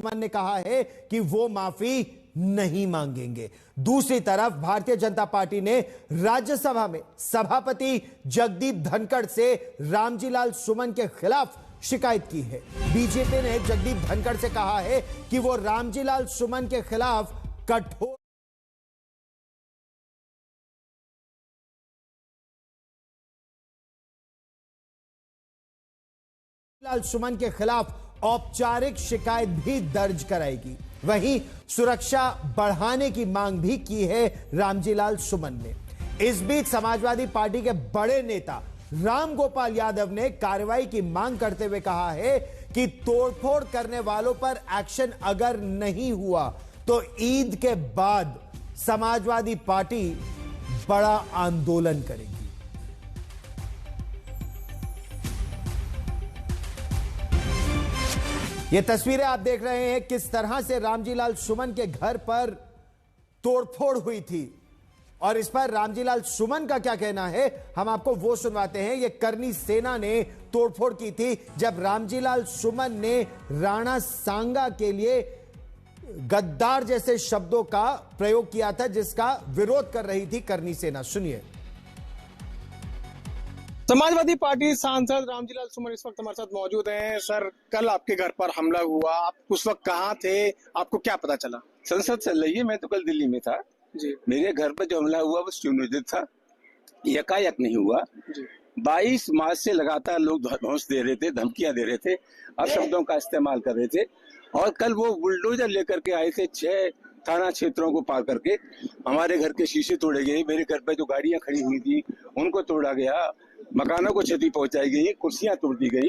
सुमन ने कहा है कि वो माफी नहीं मांगेंगे। दूसरी तरफ भारतीय जनता पार्टी ने राज्यसभा में सभापति जगदीप धनखड़ से रामजीलाल सुमन के खिलाफ शिकायत की है। बीजेपी ने जगदीप धनखड़ से कहा है कि वो रामजीलाल सुमन के खिलाफ कठोर लाल सुमन के खिलाफ औपचारिक शिकायत भी दर्ज कराएगी। वहीं सुरक्षा बढ़ाने की मांग भी की है रामजीलाल सुमन ने। इस बीच समाजवादी पार्टी के बड़े नेता रामगोपाल यादव ने कार्रवाई की मांग करते हुए कहा है कि तोड़फोड़ करने वालों पर एक्शन अगर नहीं हुआ तो ईद के बाद समाजवादी पार्टी बड़ा आंदोलन करेगी। ये तस्वीरें आप देख रहे हैं किस तरह से रामजीलाल सुमन के घर पर तोड़फोड़ हुई थी और इस पर रामजीलाल सुमन का क्या कहना है हम आपको वो सुनवाते हैं। ये करनी सेना ने तोड़फोड़ की थी जब रामजीलाल सुमन ने राणा सांगा के लिए गद्दार जैसे शब्दों का प्रयोग किया था जिसका विरोध कर रही थी करनी सेना। सुनिए। समाजवादी पार्टी सांसद रामजीलाल सुमन इस वक्त हमारे साथ मौजूद हैं। सर, कल आपके घर पर हमला हुआ, आप उस वक्त कहाँ थे, आपको क्या पता चला? संसद चल रही है, मैं तो कल दिल्ली में था जी। मेरे घर पर जो हमला हुआ वो सुनियोजित था, यकायक नहीं हुआ जी। 22 मार्च से लगातार लोग धौंस दे रहे थे, धमकियां दे रहे थे, अपशब्दों का इस्तेमाल कर रहे थे और कल वो बुलडोजर लेकर के आए थे। 6 थाना क्षेत्रों को पार करके हमारे घर के शीशे तोड़े गए, मेरे घर पे जो गाड़ियां खड़ी हुई थी उनको तोड़ा गया, मकानों को क्षति पहुंचाई गई, कुर्सियां तोड़ दी गई।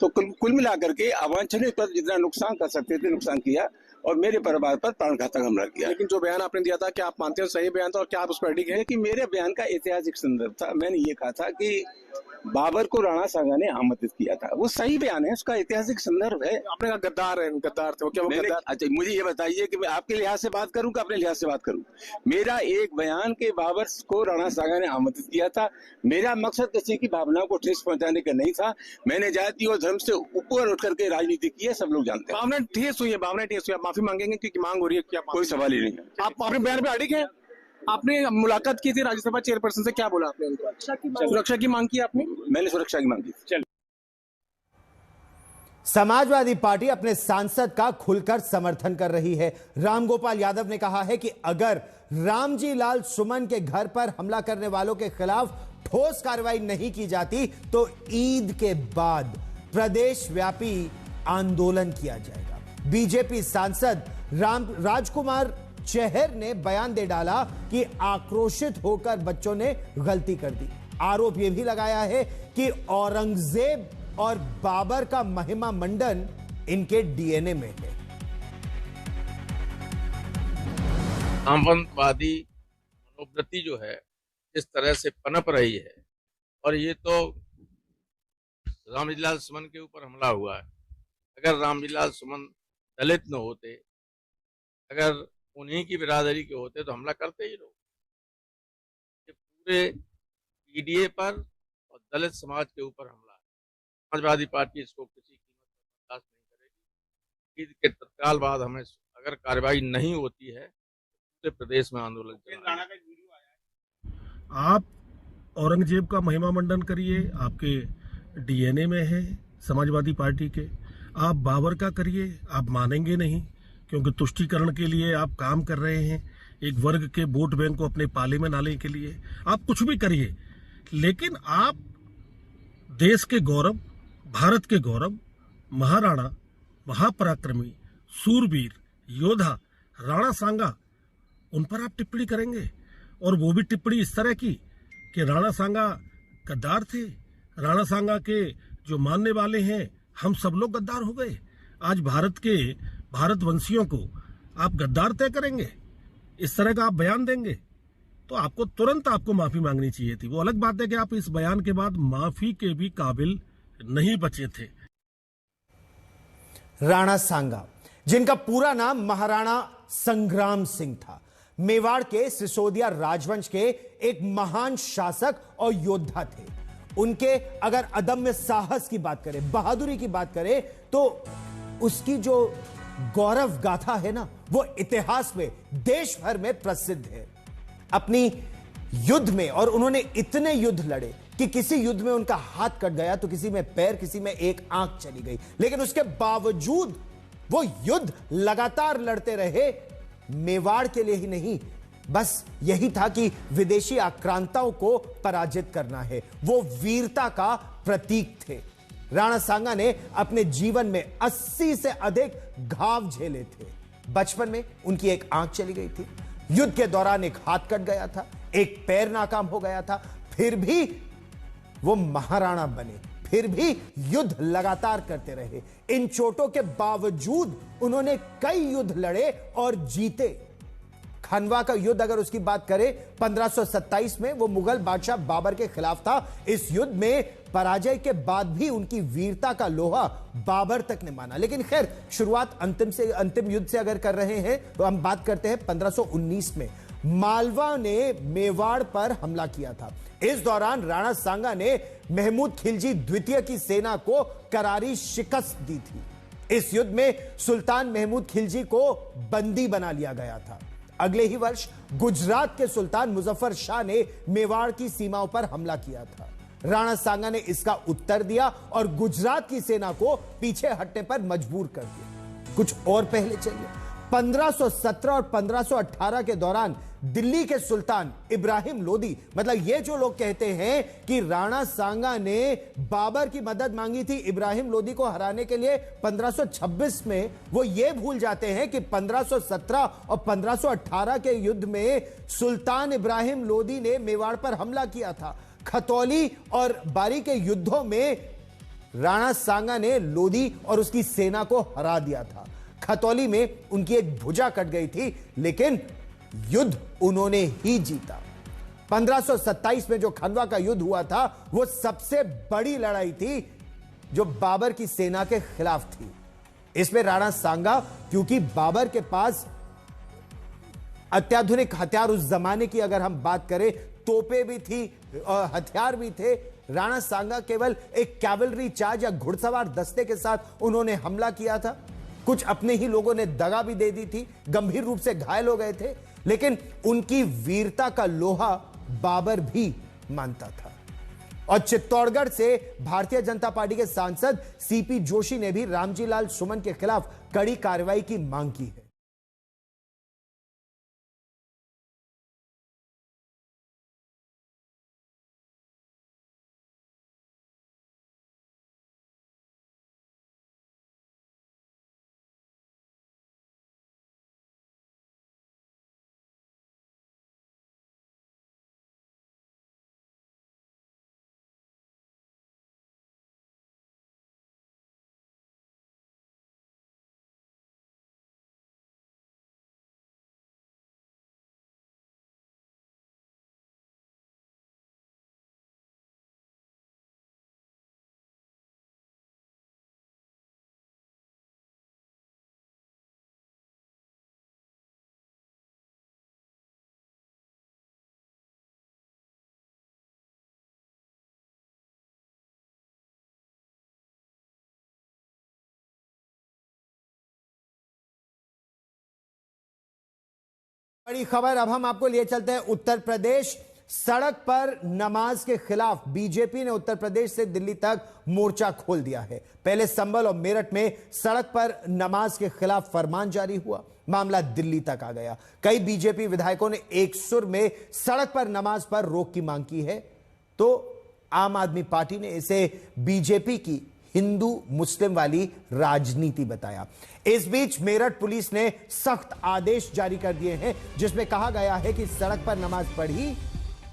तो कुल मिलाकर के अवांछनीय पर जितना नुकसान कर सकते थे नुकसान किया और मेरे परिवार पर प्राण घातक हमला किया। लेकिन जो बयान आपने दिया था कि आप मानते हो सही बयान था और क्या आप उस पर अडिग हैं? कि मेरे बयान का ऐतिहासिक संदर्भ था। मैंने ये कहा था कि बाबर को राणा सांगा ने आमंत्रित किया था, वो सही बयान है, उसका ऐतिहासिक संदर्भ है। आपने कहा गद्दार है, गद्दार थे वो, क्या वो गद्दार? अच्छा, मुझे ये बताइए कि मैं आपके लिहाज से बात करूं कि अपने लिहाज से बात करूं? मेरा एक बयान के बाबर को राणा सांगा ने आमंत्रित किया था। मेरा मकसद किसी की भावनाओं को ठेस पहुंचाने का नहीं था। मैंने जाति और धर्म से ऊपर उठ करके राजनीति की है, सब लोग जानते हैं। भावना ठेस हुई है, भावना ठेस हुई है, आप माफी मांगेंगे क्योंकि मांग हो रही है? क्या कोई सवाल ही नहीं है। आप अपने बयान पे अडिग हैं? आपने मुलाकात की थी राज्यसभा चेयरपर्सन से, क्या बोला आपने उनको? सुरक्षा की मांग की आपने? मैंने सुरक्षा की मांग की। चल। समाजवादी पार्टी अपने सांसद का खुलकर समर्थन कर रही है। रामगोपाल यादव ने कहा है कि अगर रामजीलाल सुमन के घर पर हमला करने वालों के खिलाफ ठोस कार्रवाई नहीं की जाती तो ईद के बाद प्रदेश व्यापी आंदोलन किया जाएगा। बीजेपी सांसद राजकुमार चहर ने बयान दे डाला कि आक्रोशित होकर बच्चों ने गलती कर दी। आरोप यह भी लगाया है कि औरंगजेब और बाबर का महिमा मंडन इनके डीएनए में है। सामंतवादी मनोवृत्ति जो है इस तरह से पनप रही है और ये तो रामजीलाल सुमन के ऊपर हमला हुआ है। अगर रामजीलाल सुमन दलित न होते, अगर उन्हीं की बिरादरी के होते तो हमला करते ही लोग। ये पूरे पीडीए पर और दलित समाज के ऊपर हमला है। समाजवादी पार्टी इसको किसी कीमत पर बर्दाश्त नहीं करेगी। ईद के तत्काल बाद हमें अगर कार्रवाई नहीं होती है तो पूरे प्रदेश में आंदोलन चलेगा। आप औरंगजेब का महिमा मंडन करिए, आपके डीएनए में है समाजवादी पार्टी के। आप बाबर का करिए, आप मानेंगे नहीं क्योंकि तुष्टीकरण के लिए आप काम कर रहे हैं, एक वर्ग के वोट बैंक को अपने पाले में डालने के लिए। आप कुछ भी करिए, लेकिन आप देश के गौरव, भारत के गौरव, महाराणा, महापराक्रमी, सूरवीर, योद्धा राणा सांगा, उन पर आप टिप्पणी करेंगे और वो भी टिप्पणी इस तरह की कि राणा सांगा गद्दार थे, राणा सांगा के जो मानने वाले हैं हम सब लोग गद्दार हो गए। आज भारतवंशियों को आप गद्दार तय करेंगे, इस तरह का आप बयान देंगे तो आपको तुरंत माफी मांगनी चाहिए थी। वो अलग बात है कि आप इस बयान के बाद माफी के भी काबिल नहीं बचे थे। राणा सांगा, जिनका पूरा नाम महाराणा संग्राम सिंह था, मेवाड़ के सिसोदिया राजवंश के एक महान शासक और योद्धा थे। उनके अगर अदम्य साहस की बात करें, बहादुरी की बात करें तो उसकी जो गौरव गाथा है ना, वो इतिहास में देश भर में प्रसिद्ध है। अपनी युद्ध में, और उन्होंने इतने युद्ध लड़े कि किसी युद्ध में उनका हाथ कट गया तो किसी में पैर, किसी में एक आंख चली गई, लेकिन उसके बावजूद वो युद्ध लगातार लड़ते रहे। मेवाड़ के लिए ही नहीं, बस यही था कि विदेशी आक्रांताओं को पराजित करना है। वो वीरता का प्रतीक थे। राणा सांगा ने अपने जीवन में 80 से अधिक घाव झेले थे। बचपन में उनकी एक आंख चली गई थी, युद्ध के दौरान एक हाथ कट गया था, एक पैर नाकाम हो गया था, फिर भी वो महाराणा बने, फिर भी युद्ध लगातार करते रहे। इन चोटों के बावजूद उन्होंने कई युद्ध लड़े और जीते। खनवा का युद्ध अगर उसकी बात करें, 1527 में वो मुगल बादशाह बाबर के खिलाफ था। इस युद्ध में पराजय के बाद भी उनकी वीरता का लोहा बाबर तक ने माना। लेकिन खैर, शुरुआत अंतिम युद्ध से अगर कर रहे हैं तो हम बात करते हैं 1519 में मालवा ने मेवाड़ पर हमला किया था। इस दौरान राणा सांगा ने महमूद खिलजी द्वितीय की सेना को करारी शिकस्त दी थी। इस युद्ध में सुल्तान महमूद खिलजी को बंदी बना लिया गया था। अगले ही वर्ष गुजरात के सुल्तान मुजफ्फर शाह ने मेवाड़ की सीमाओं पर हमला किया था। राणा सांगा ने इसका उत्तर दिया और गुजरात की सेना को पीछे हटने पर मजबूर कर दिया। कुछ और पहले चलिए, 1517 और 1518 के दौरान दिल्ली के सुल्तान इब्राहिम लोदी, मतलब ये जो लोग कहते हैं कि राणा सांगा ने बाबर की मदद मांगी थी इब्राहिम लोदी को हराने के लिए 1526 में, वो ये भूल जाते हैं कि 1517 और 1518 के युद्ध में सुल्तान इब्राहिम लोदी ने मेवाड़ पर हमला किया था। खतौली और बारी के युद्धों में राणा सांगा ने लोदी और उसकी सेना को हरा दिया था। खतौली में उनकी एक भुजा कट गई थी, लेकिन युद्ध उन्होंने ही जीता। 1527 में जो खनवा का युद्ध हुआ था, वो सबसे बड़ी लड़ाई थी जो बाबर की सेना के खिलाफ थी। इसमें राणा सांगा, क्योंकि बाबर के पास अत्याधुनिक हथियार उस जमाने की अगर हम बात करें, तोपें भी थी और हथियार भी थे, राणा सांगा केवल एक कैवलरी चार्ज या घुड़सवार दस्ते के साथ उन्होंने हमला किया था। कुछ अपने ही लोगों ने दगा भी दे दी थी, गंभीर रूप से घायल हो गए थे, लेकिन उनकी वीरता का लोहा बाबर भी मानता था। और चित्तौड़गढ़ से भारतीय जनता पार्टी के सांसद सीपी जोशी ने भी रामजी लाल सुमन के खिलाफ कड़ी कार्रवाई की मांग की है। बड़ी खबर अब हम आपको लिए चलते हैं उत्तर प्रदेश। सड़क पर नमाज के खिलाफ बीजेपी ने उत्तर प्रदेश से दिल्ली तक मोर्चा खोल दिया है। पहले संभल और मेरठ में सड़क पर नमाज के खिलाफ फरमान जारी हुआ, मामला दिल्ली तक आ गया। कई बीजेपी विधायकों ने एक सुर में सड़क पर नमाज पर रोक की मांग की है, तो आम आदमी पार्टी ने इसे बीजेपी की हिंदू मुस्लिम वाली राजनीति बताया। इस बीच मेरठ पुलिस ने सख्त आदेश जारी कर दिए हैं, जिसमें कहा गया है कि सड़क पर नमाज पढ़ी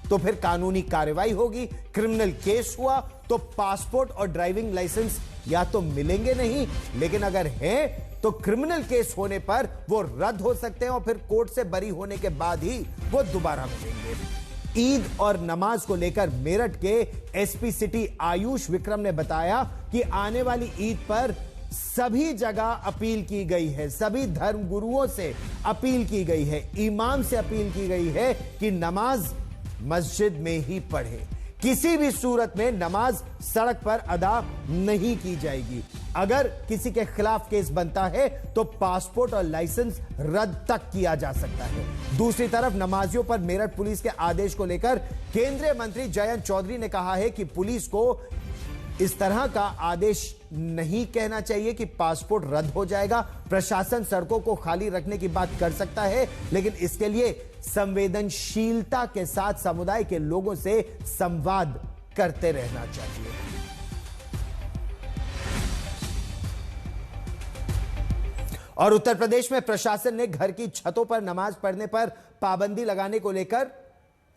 तो फिर कानूनी कार्रवाई होगी, क्रिमिनल केस हुआ तो पासपोर्ट और ड्राइविंग लाइसेंस या तो मिलेंगे नहीं, लेकिन अगर हैं तो क्रिमिनल केस होने पर वो रद्द हो सकते हैं और फिर कोर्ट से बरी होने के बाद ही वो दोबारा मिलेंगे। ईद और नमाज को लेकर मेरठ के एसपी सिटी आयुष विक्रम ने बताया कि आने वाली ईद पर सभी जगह अपील की गई है, सभी धर्म गुरुओं से अपील की गई है, इमाम से अपील की गई है कि नमाज मस्जिद में ही पढ़े। किसी भी सूरत में नमाज सड़क पर अदा नहीं की जाएगी। अगर किसी के खिलाफ केस बनता है तो पासपोर्ट और लाइसेंस रद्द तक किया जा सकता है। दूसरी तरफ नमाजियों पर मेरठ पुलिस के आदेश को लेकर केंद्रीय मंत्री जयंत चौधरी ने कहा है कि पुलिस को इस तरह का आदेश नहीं कहना चाहिए कि पासपोर्ट रद्द हो जाएगा। प्रशासन सड़कों को खाली रखने की बात कर सकता है, लेकिन इसके लिए संवेदनशीलता के साथ समुदाय के लोगों से संवाद करते रहना चाहिए। और उत्तर प्रदेश में प्रशासन ने घर की छतों पर नमाज पढ़ने पर पाबंदी लगाने को लेकर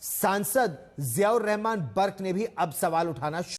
सांसद जियाउर रहमान बर्क ने भी अब सवाल उठाना